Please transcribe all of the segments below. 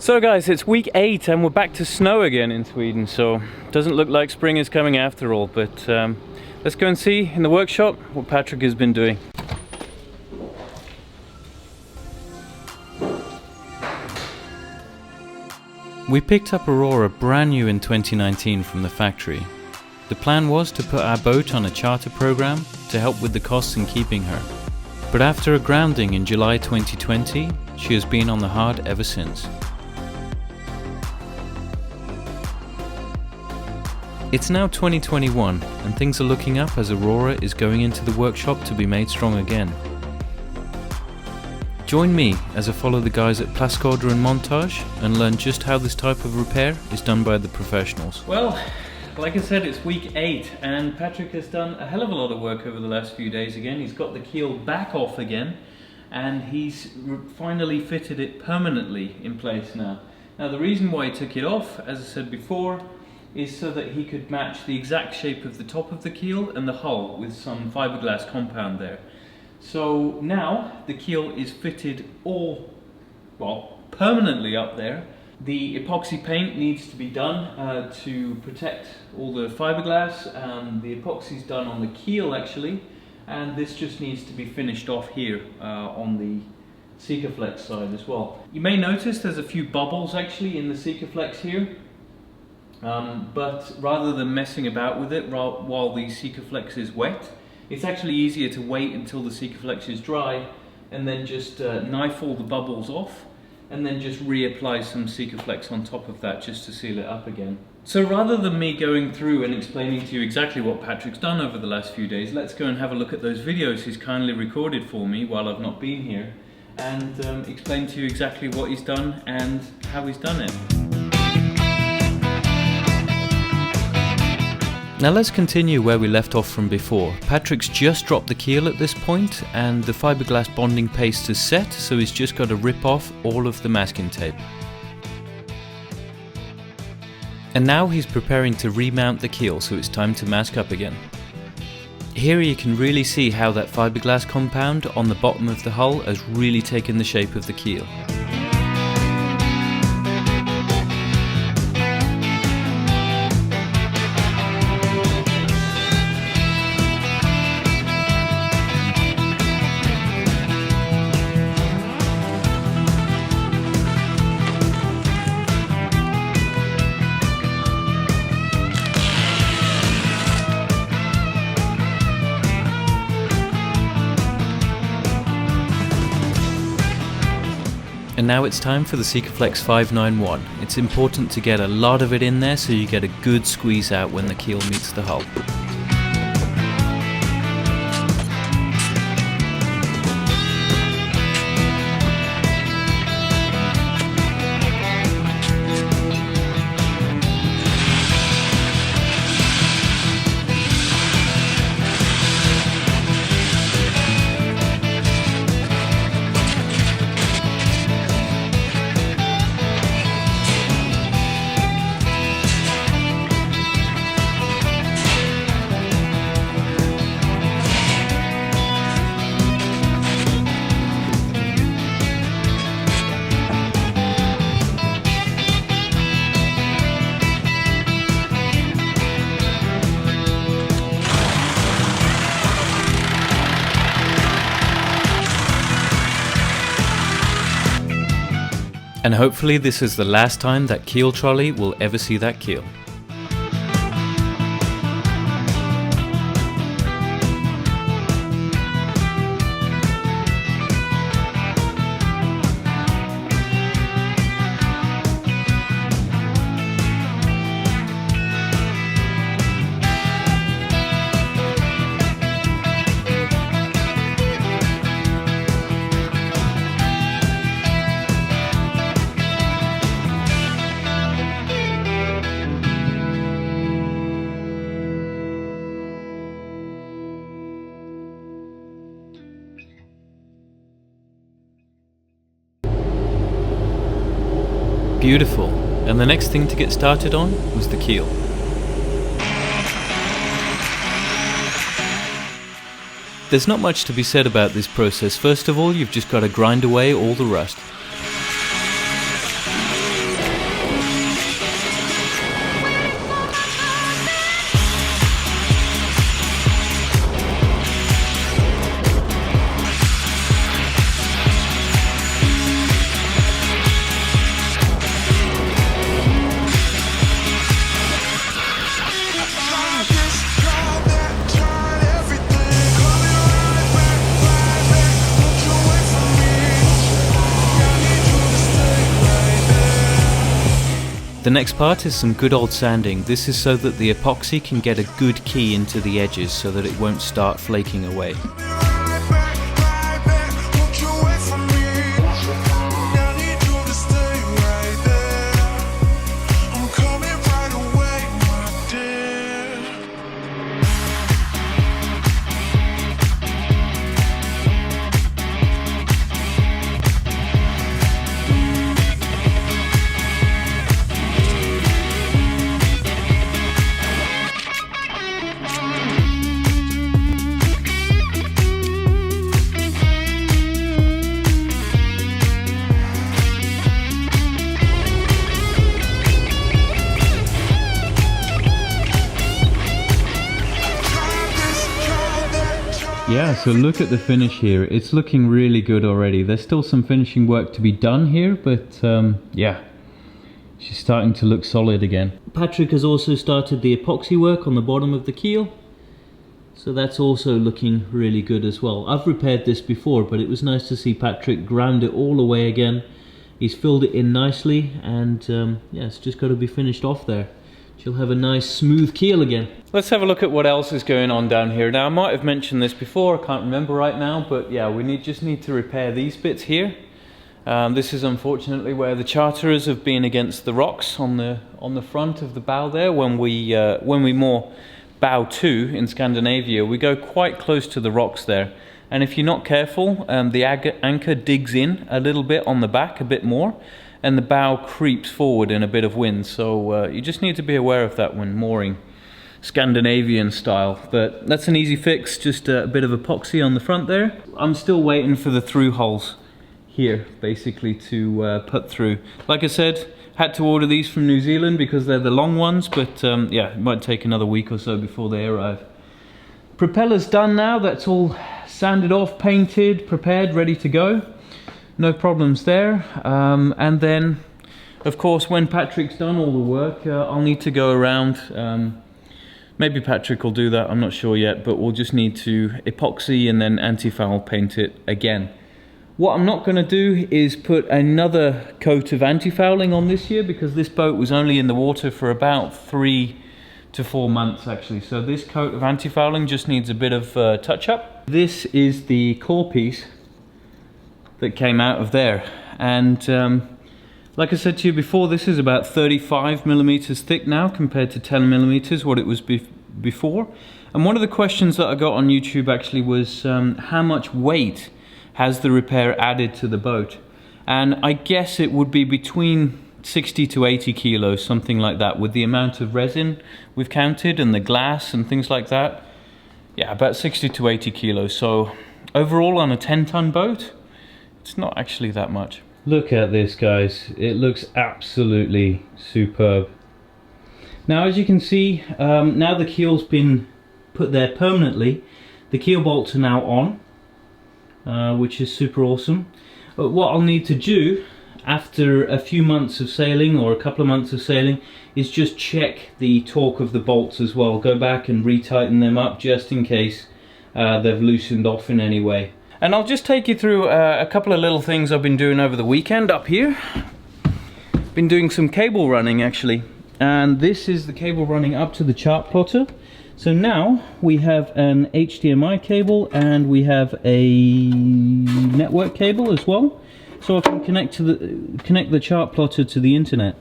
So guys, it's week 8 and we're back to snow again in Sweden, so doesn't look like spring is coming after all, but let's go and see in the workshop what Patrick has been doing. We picked up Aurora brand new in 2019 from the factory. The plan was to put our boat on a charter program to help with the costs in keeping her. But after a grounding in July 2020, she has been on the hard ever since. It's now 2021 and things are looking up as Aurora is going into the workshop to be made strong again. Join me as I follow the guys at Plastskador and Montage and learn just how this type of repair is done by the professionals. Well, like I said, it's week 8 and Patrick has done a hell of a lot of work over the last few days again. He's got the keel back off again and he's finally fitted it permanently in place now. Now the reason why he took it off, as I said before, is so that he could match the exact shape of the top of the keel and the hull with some fiberglass compound there. So now the keel is fitted permanently up there. The epoxy paint needs to be done to protect all the fiberglass. The epoxy's done on the keel actually, and this just needs to be finished off here on the Sikaflex side as well. You may notice there's a few bubbles actually in the Sikaflex here. But rather than messing about with it while the Sikaflex is wet, it's actually easier to wait until the Sikaflex is dry and then just knife all the bubbles off and then just reapply some Sikaflex on top of that just to seal it up again. So rather than me going through and explaining to you exactly what Patrick's done over the last few days, let's go and have a look at those videos he's kindly recorded for me while I've not been here and explain to you exactly what he's done and how he's done it. Now let's continue where we left off from before. Patrick's just dropped the keel at this point and the fiberglass bonding paste is set, so he's just got to rip off all of the masking tape. And now he's preparing to remount the keel, so it's time to mask up again. Here you can really see how that fiberglass compound on the bottom of the hull has really taken the shape of the keel. And now it's time for the Sikaflex 591. It's important to get a lot of it in there so you get a good squeeze out when the keel meets the hull. And hopefully this is the last time that keel trolley will ever see that keel. Beautiful, and the next thing to get started on was the keel. There's not much to be said about this process. First of all, you've just got to grind away all the rust. The next part is some good old sanding. This is so that the epoxy can get a good key into the edges so that it won't start flaking away. Yeah, so look at the finish here. It's looking really good already. There's still some finishing work to be done here, but yeah, she's starting to look solid again. Patrick has also started the epoxy work on the bottom of the keel, so that's also looking really good as well. I've repaired this before, but it was nice to see Patrick ground it all away again. He's filled it in nicely, and yeah, it's just got to be finished off there. She'll have a nice smooth keel again. Let's have a look at what else is going on down here. Now, I might have mentioned this before, I can't remember right now, but yeah, we just need to repair these bits here. This is unfortunately where the charterers have been against the rocks on the front of the bow there. When we moor bow 2 in Scandinavia, we go quite close to the rocks there. And if you're not careful, the anchor digs in a little bit on the back, a bit more, and the bow creeps forward in a bit of wind. So you just need to be aware of that when mooring Scandinavian style. But that's an easy fix, just a bit of epoxy on the front there. I'm still waiting for the through holes here basically to put through. Like I said, had to order these from New Zealand because they're the long ones, but yeah, it might take another week or so before they arrive. Propeller's done now, that's all sanded off, painted, prepared, ready to go. No problems there. And then, of course, when Patrick's done all the work, I'll need to go around. Maybe Patrick will do that, I'm not sure yet, but we'll just need to epoxy and then anti-foul paint it again. What I'm not going to do is put another coat of anti-fouling on this year, because this boat was only in the water for about 3 to 4 months actually. So this coat of anti-fouling just needs a bit of touch-up. This is the core piece that came out of there, and like I said to you before, this is about 35 millimeters thick now compared to 10 millimeters what it was before. And one of the questions that I got on YouTube actually was how much weight has the repair added to the boat, and I guess it would be between 60 to 80 kilos, something like that, with the amount of resin we've counted and the glass and things like that. Yeah, about 60 to 80 kilos. So overall on a 10-ton boat, it's not actually that much. Look at this, guys. It looks absolutely superb. Now, as you can see, now the keel's been put there permanently. The keel bolts are now on, which is super awesome. But what I'll need to do after a few months of sailing, or a couple of months of sailing, is just check the torque of the bolts as well. Go back and retighten them up just in case they've loosened off in any way. And I'll just take you through a couple of little things I've been doing over the weekend up here. Been doing some cable running actually, and this is the cable running up to the chart plotter. So now we have an HDMI cable and we have a network cable as well, so I can connect the chart plotter to the internet.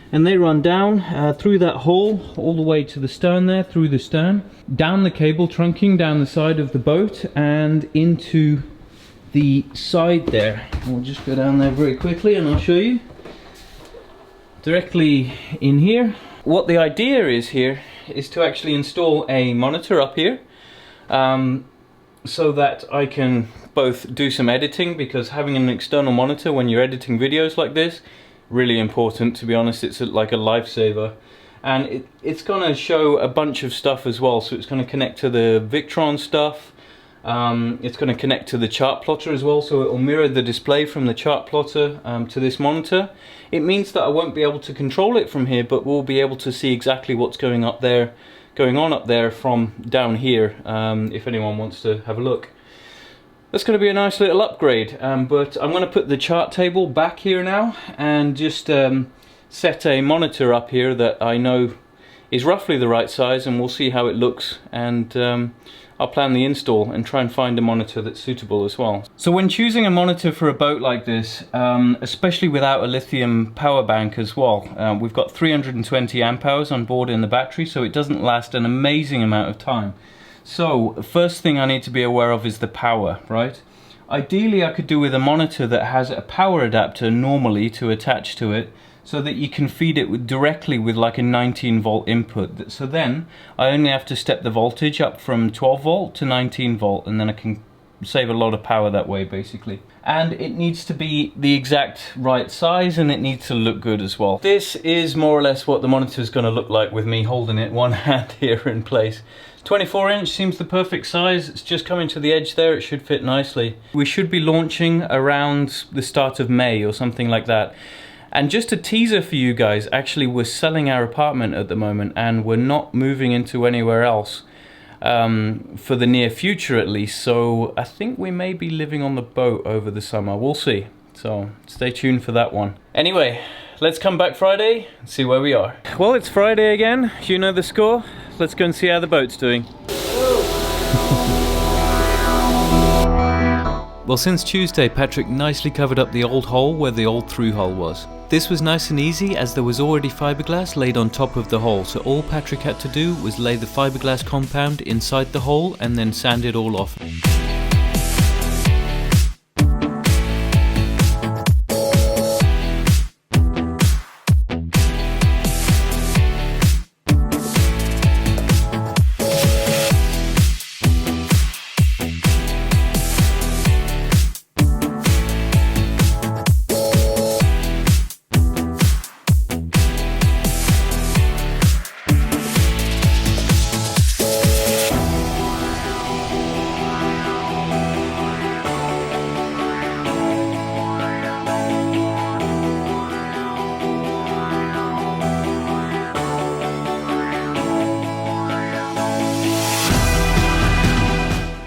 And they run down through that hole all the way to the stern there, through the stern, down the cable trunking down the side of the boat and into the side there. We'll just go down there very quickly and I'll show you. Directly in here. What the idea is here is to actually install a monitor up here, so that I can both do some editing, because having an external monitor when you're editing videos like this, really important, to be honest. It's like a lifesaver, and it's gonna show a bunch of stuff as well. So it's gonna connect to the Victron stuff, it's gonna connect to the chart plotter as well, so it will mirror the display from the chart plotter to this monitor. It means that I won't be able to control it from here, but we'll be able to see exactly what's going on up there from down here, if anyone wants to have a look. That's going to be a nice little upgrade, but I'm going to put the chart table back here now and just set a monitor up here that I know is roughly the right size, and we'll see how it looks, and I'll plan the install and try and find a monitor that's suitable as well. So when choosing a monitor for a boat like this, especially without a lithium power bank as well, we've got 320 amp hours on board in the battery, so it doesn't last an amazing amount of time. So first thing I need to be aware of is the power, right? Ideally I could do with a monitor that has a power adapter normally to attach to it, so that you can feed it directly with like a 19 volt input. So then I only have to step the voltage up from 12 volt to 19 volt, and then I can save a lot of power that way basically. And it needs to be the exact right size, and it needs to look good as well. This is more or less what the monitor is going to look like with me holding it one hand here in place. 24 inch seems the perfect size. It's just coming to the edge there. It should fit nicely. We should be launching around the start of May or something like that. And just a teaser for you guys, actually we're selling our apartment at the moment, and we're not moving into anywhere else for the near future at least. So I think we may be living on the boat over the summer. We'll see. So stay tuned for that one. Anyway, let's come back Friday and see where we are. Well, it's Friday again. You know the score. Let's go and see how the boat's doing. Well, since Tuesday, Patrick nicely covered up the old hole where the old through hull was. This was nice and easy as there was already fiberglass laid on top of the hole, so all Patrick had to do was lay the fiberglass compound inside the hole and then sand it all off.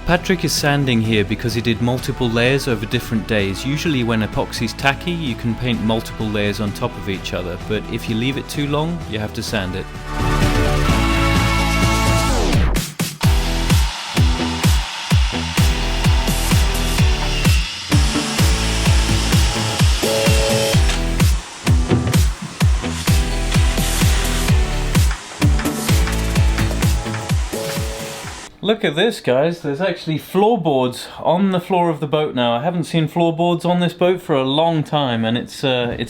Patrick is sanding here because he did multiple layers over different days. Usually when epoxy's tacky, you can paint multiple layers on top of each other, but if you leave it too long, you have to sand it. Look at this, guys. There's actually floorboards on the floor of the boat now. I haven't seen floorboards on this boat for a long time, and it's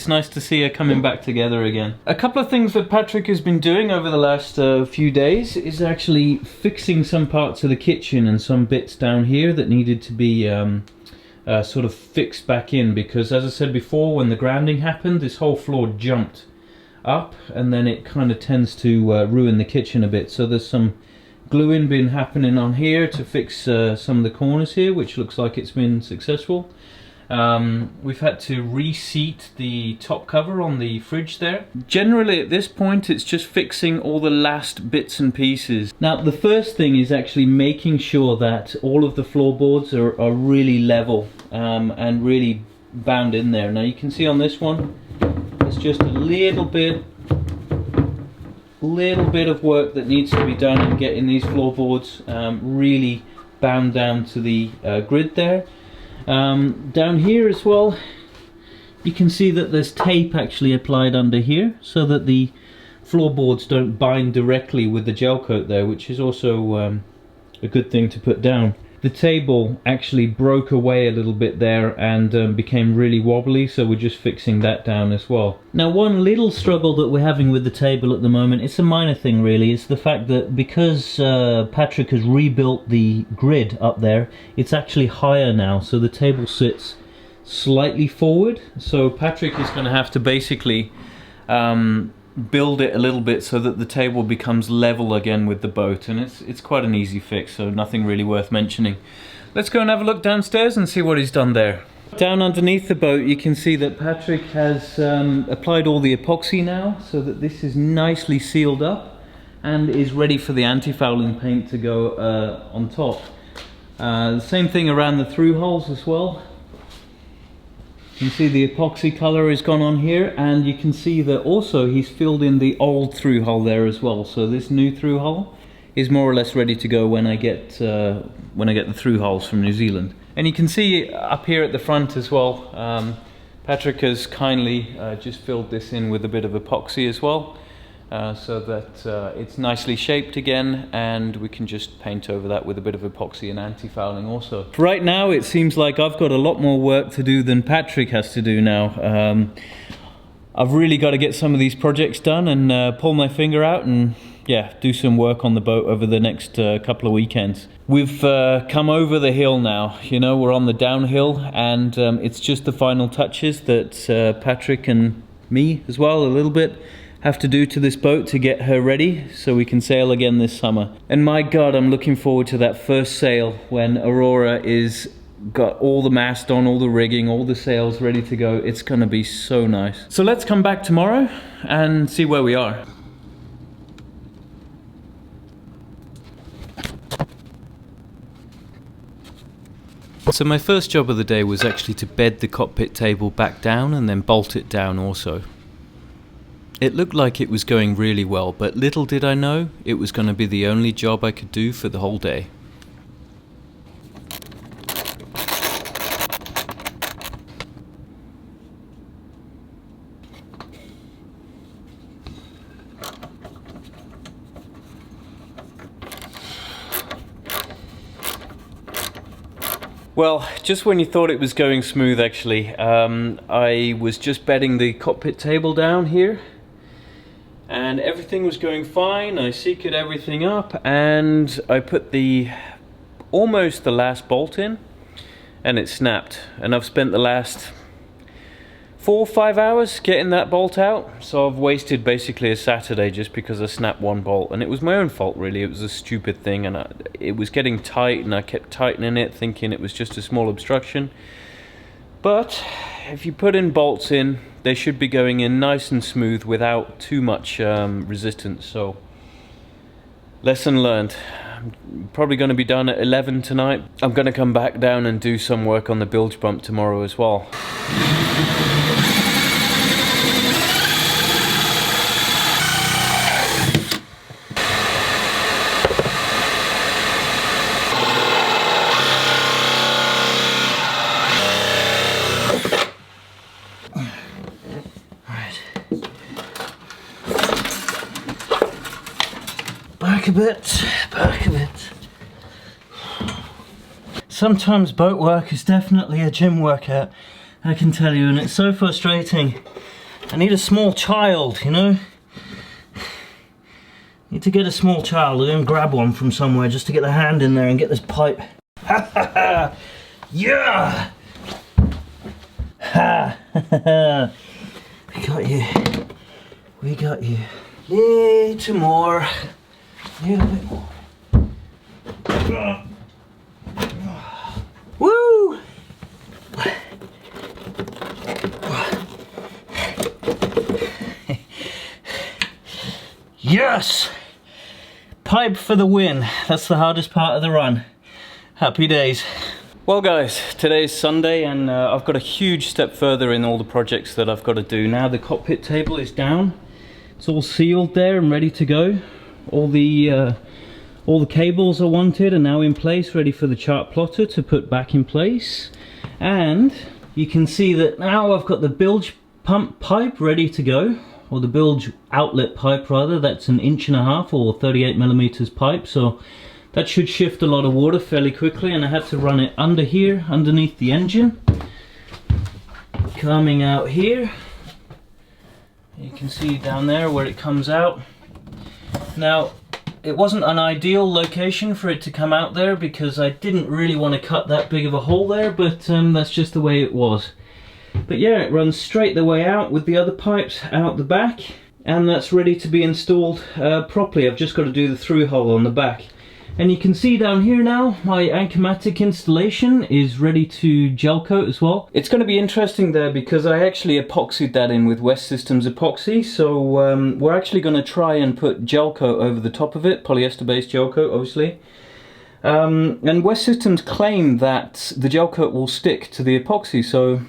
nice to see her coming back together again. A couple of things that Patrick has been doing over the last few days is actually fixing some parts of the kitchen and some bits down here that needed to be sort of fixed back in, because as I said before, when the grounding happened, this whole floor jumped up, and then it kind of tends to ruin the kitchen a bit. So there's some gluing been happening on here to fix some of the corners here, which looks like it's been successful. We've had to reseat the top cover on the fridge there. Generally at this point it's just fixing all the last bits and pieces. Now the first thing is actually making sure that all of the floorboards are really level and really bound in there. Now you can see on this one it's just a little bit of work that needs to be done in getting these floorboards really bound down to the grid there. Down here as well, you can see that there's tape actually applied under here so that the floorboards don't bind directly with the gel coat there, which is also a good thing to put down. The table actually broke away a little bit there and became really wobbly, so we're just fixing that down as well. Now one little struggle that we're having with the table at the moment, it's a minor thing really, is the fact that because Patrick has rebuilt the grid up there, it's actually higher now, so the table sits slightly forward. So Patrick is going to have to basically build it a little bit so that the table becomes level again with the boat, and it's quite an easy fix, so nothing really worth mentioning. Let's go and have a look downstairs and see what he's done there. Down underneath the boat you can see that Patrick has applied all the epoxy now, so that this is nicely sealed up and is ready for the anti-fouling paint to go on top. The same thing around the through holes as well. You can see the epoxy color has gone on here, and you can see that also he's filled in the old through hull there as well. So this new through hull is more or less ready to go when I get the through hulls from New Zealand. And you can see up here at the front as well, Patrick has kindly just filled this in with a bit of epoxy as well, so that it's nicely shaped again, and we can just paint over that with a bit of epoxy and anti-fouling also. Right now it seems like I've got a lot more work to do than Patrick has to do now. I've really got to get some of these projects done and pull my finger out and yeah, do some work on the boat over the next couple of weekends. We've come over the hill now, you know, we're on the downhill, and it's just the final touches that Patrick and me as well a little bit have to do to this boat to get her ready so we can sail again this summer. And my God, I'm looking forward to that first sail when Aurora is got all the mast on, all the rigging, all the sails ready to go. It's gonna be so nice. So let's come back tomorrow and see where we are. So my first job of the day was actually to bed the cockpit table back down and then bolt it down also. It looked like it was going really well, but little did I know it was going to be the only job I could do for the whole day. Well, just when you thought it was going smooth actually, I was just bedding the cockpit table down here and everything was going fine. I secured everything up and I put almost the last bolt in and it snapped, and I've spent the last 4 or 5 hours getting that bolt out, so I've wasted basically a Saturday just because I snapped one bolt, and it was my own fault really. It was a stupid thing, and it was getting tight and I kept tightening it thinking it was just a small obstruction. But if you put in bolts in, they should be going in nice and smooth without too much resistance. So lesson learned. I'm probably going to be done at 11 tonight. I'm going to come back down and do some work on the bilge bump tomorrow as well. Back a bit, back a bit. Sometimes boat work is definitely a gym workout, I can tell you, and it's so frustrating. I need a small child, you know? Need to get a small child and grab one from somewhere just to get the hand in there and get this pipe. Ha ha ha! Yeah! Ha ha ha! We got you. We got you. Need some more. A little bit more. Woo! Yes! Pipe for the win. That's the hardest part of the run. Happy days. Well guys, today's Sunday and I've got a huge step further in all the projects that I've got to do. Now the cockpit table is down. It's all sealed there and ready to go. All the cables I wanted are now in place, ready for the chart plotter to put back in place. And you can see that now I've got the bilge pump pipe ready to go, or the bilge outlet pipe rather. That's an 1.5 inch or 38mm pipe, so that should shift a lot of water fairly quickly. And I had to run it under here, underneath the engine, coming out here. You can see down there where it comes out. Now, it wasn't an ideal location for it to come out there because I didn't really want to cut that big of a hole there, but that's just the way it was. But yeah, it runs straight the way out with the other pipes out the back, and that's ready to be installed properly. I've just got to do the through hole on the back. And you can see down here now, my Anchormatic installation is ready to gel coat as well. It's going to be interesting there because I actually epoxied that in with West Systems epoxy. So we're actually going to try and put gel coat over the top of it, polyester based gel coat obviously. And West Systems claim that the gel coat will stick to the epoxy, so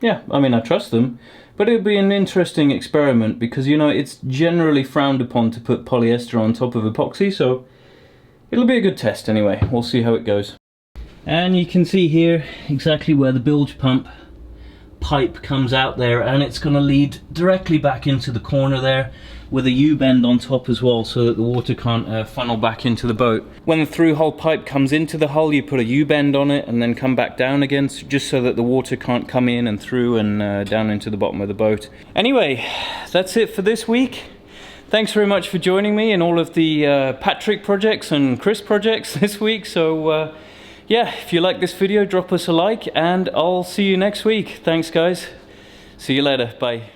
yeah, I mean, I trust them. But it would be an interesting experiment because, you know, it's generally frowned upon to put polyester on top of epoxy, so it'll be a good test anyway. We'll see how it goes. And you can see here exactly where the bilge pump pipe comes out there, and it's going to lead directly back into the corner there with a U-bend on top as well, so that the water can't funnel back into the boat. When the through-hull pipe comes into the hull, you put a U-bend on it and then come back down again, just so that the water can't come in and through and down into the bottom of the boat. Anyway, that's it for this week. Thanks very much for joining me in all of the Patrick projects and Chris projects this week. So yeah, if you like this video, drop us a like, and I'll see you next week. Thanks guys. See you later. Bye.